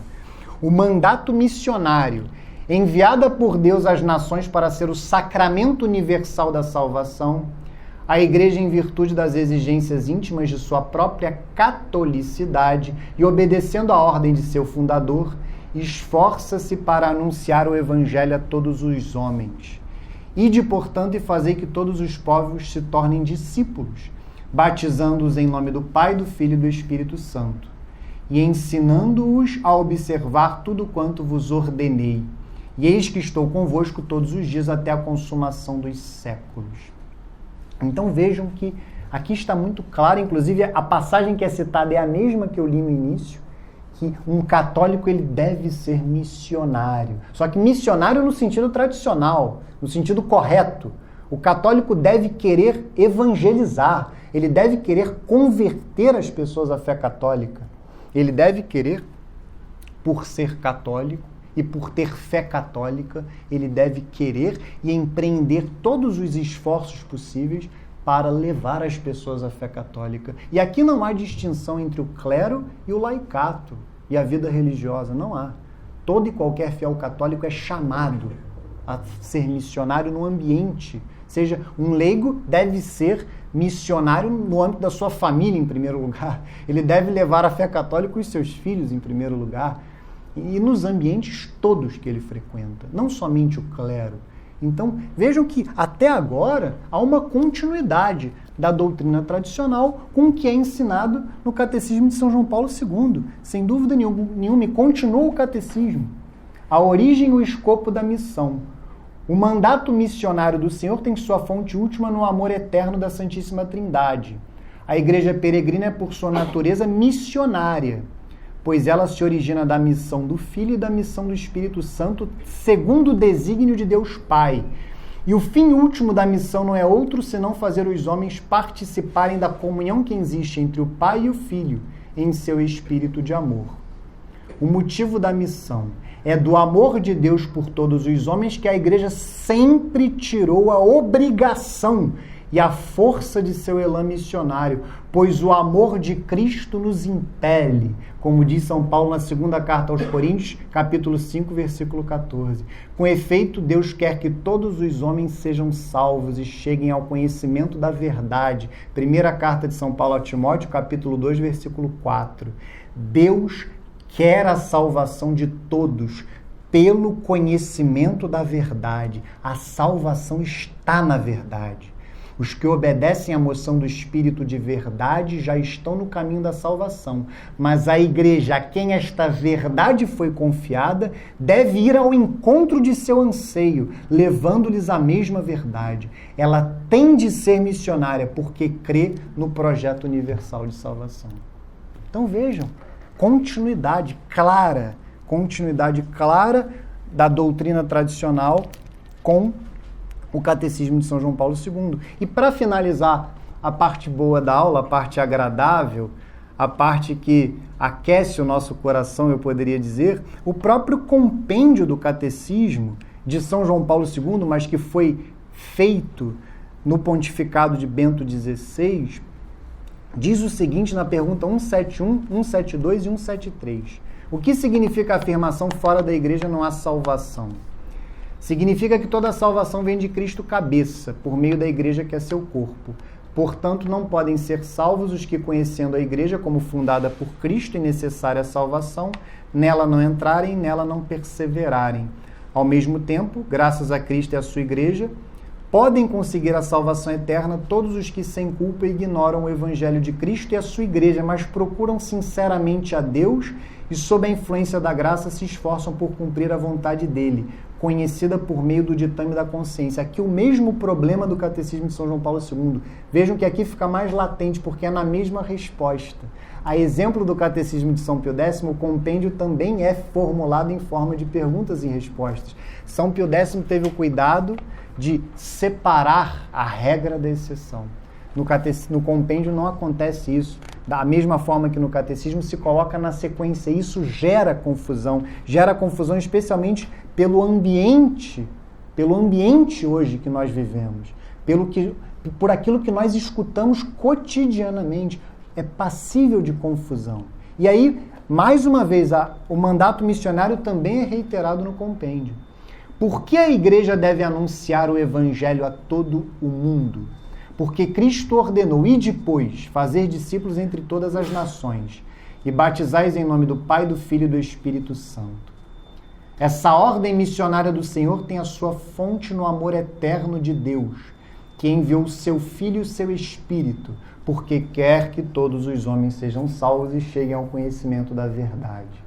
O mandato missionário, enviada por Deus às nações para ser o sacramento universal da salvação, a igreja, em virtude das exigências íntimas de sua própria catolicidade e obedecendo à ordem de seu fundador, esforça-se para anunciar o evangelho a todos os homens. Ide, portanto, e fazei que todos os povos se tornem discípulos, batizando-os em nome do Pai, do Filho e do Espírito Santo, e ensinando-os a observar tudo quanto vos ordenei. E eis que estou convosco todos os dias até a consumação dos séculos. Então vejam que aqui está muito claro, inclusive a passagem que é citada é a mesma que eu li no início, que um católico ele deve ser missionário. Só que missionário no sentido tradicional, no sentido correto. O católico deve querer evangelizar, ele deve querer converter as pessoas à fé católica. Ele deve querer, por ser católico e por ter fé católica, ele deve querer e empreender todos os esforços possíveis para levar as pessoas à fé católica. E aqui não há distinção entre o clero e o laicato e a vida religiosa, não há. Todo e qualquer fiel católico é chamado a ser missionário no ambiente. Seja, um leigo deve ser missionário no âmbito da sua família, em primeiro lugar. Ele deve levar a fé católica os seus filhos, em primeiro lugar. E nos ambientes todos que ele frequenta, não somente o clero. Então, vejam que até agora há uma continuidade da doutrina tradicional com o que é ensinado no Catecismo de São João Paulo II. Sem dúvida nenhuma, e continua o Catecismo. A origem e o escopo da missão. O mandato missionário do Senhor tem sua fonte última no amor eterno da Santíssima Trindade. A Igreja peregrina é, por sua natureza, missionária, pois ela se origina da missão do Filho e da missão do Espírito Santo, segundo o desígnio de Deus Pai. E o fim último da missão não é outro senão fazer os homens participarem da comunhão que existe entre o Pai e o Filho em seu espírito de amor. O motivo da missão é do amor de Deus por todos os homens que a Igreja sempre tirou a obrigação e a força de seu elan missionário, pois o amor de Cristo nos impele, como diz São Paulo na segunda carta aos Coríntios, capítulo 5, versículo 14. Com efeito, Deus quer que todos os homens sejam salvos e cheguem ao conhecimento da verdade. Primeira carta de São Paulo a Timóteo, capítulo 2, versículo 4. Deus quer a salvação de todos pelo conhecimento da verdade. A salvação está na verdade. Os que obedecem à moção do Espírito de verdade já estão no caminho da salvação. Mas a Igreja, a quem esta verdade foi confiada, deve ir ao encontro de seu anseio, levando-lhes a mesma verdade. Ela tem de ser missionária porque crê no projeto universal de salvação. Então vejam, continuidade clara da doutrina tradicional com o Catecismo de São João Paulo II. E para finalizar a parte boa da aula, a parte agradável, a parte que aquece o nosso coração, eu poderia dizer, o próprio compêndio do Catecismo de São João Paulo II, mas que foi feito no pontificado de Bento XVI, diz o seguinte na pergunta 171, 172 e 173. O que significa a afirmação fora da Igreja não há salvação? Significa que toda a salvação vem de Cristo cabeça, por meio da Igreja que é seu corpo. Portanto, não podem ser salvos os que, conhecendo a Igreja como fundada por Cristo e necessária à salvação, nela não entrarem, nela não perseverarem. Ao mesmo tempo, graças a Cristo e à sua Igreja, podem conseguir a salvação eterna todos os que sem culpa ignoram o Evangelho de Cristo e a sua Igreja, mas procuram sinceramente a Deus e, sob a influência da graça, se esforçam por cumprir a vontade dele, conhecida por meio do ditame da consciência. Aqui o mesmo problema do Catecismo de São João Paulo II. Vejam que aqui fica mais latente, porque é na mesma resposta. A exemplo do Catecismo de São Pio X, o compêndio também é formulado em forma de perguntas e respostas. São Pio X teve o cuidado de separar a regra da exceção. No compêndio não acontece isso. Da mesma forma que no catecismo se coloca na sequência. Isso gera confusão especialmente pelo ambiente hoje que nós vivemos, por aquilo que nós escutamos cotidianamente. É passível de confusão. E aí, mais uma vez, o mandato missionário também é reiterado no compêndio. Por que a Igreja deve anunciar o Evangelho a todo o mundo? Porque Cristo ordenou, e depois, fazer discípulos entre todas as nações, e batizais em nome do Pai, do Filho e do Espírito Santo. Essa ordem missionária do Senhor tem a sua fonte no amor eterno de Deus, que enviou o seu Filho e o seu Espírito, porque quer que todos os homens sejam salvos e cheguem ao conhecimento da verdade.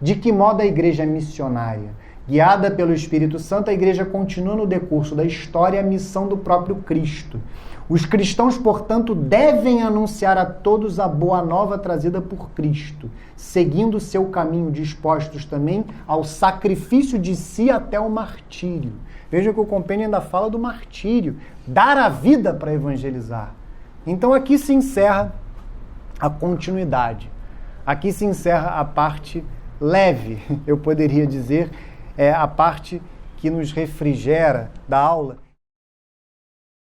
De que modo a Igreja é missionária? Guiada pelo Espírito Santo, a Igreja continua no decurso da história a missão do próprio Cristo. Os cristãos, portanto, devem anunciar a todos a boa nova trazida por Cristo, seguindo seu caminho, dispostos também ao sacrifício de si até o martírio. Veja que o compêndio ainda fala do martírio, dar a vida para evangelizar. Então aqui se encerra a continuidade. Aqui se encerra a parte leve, eu poderia dizer, a parte que nos refrigera da aula.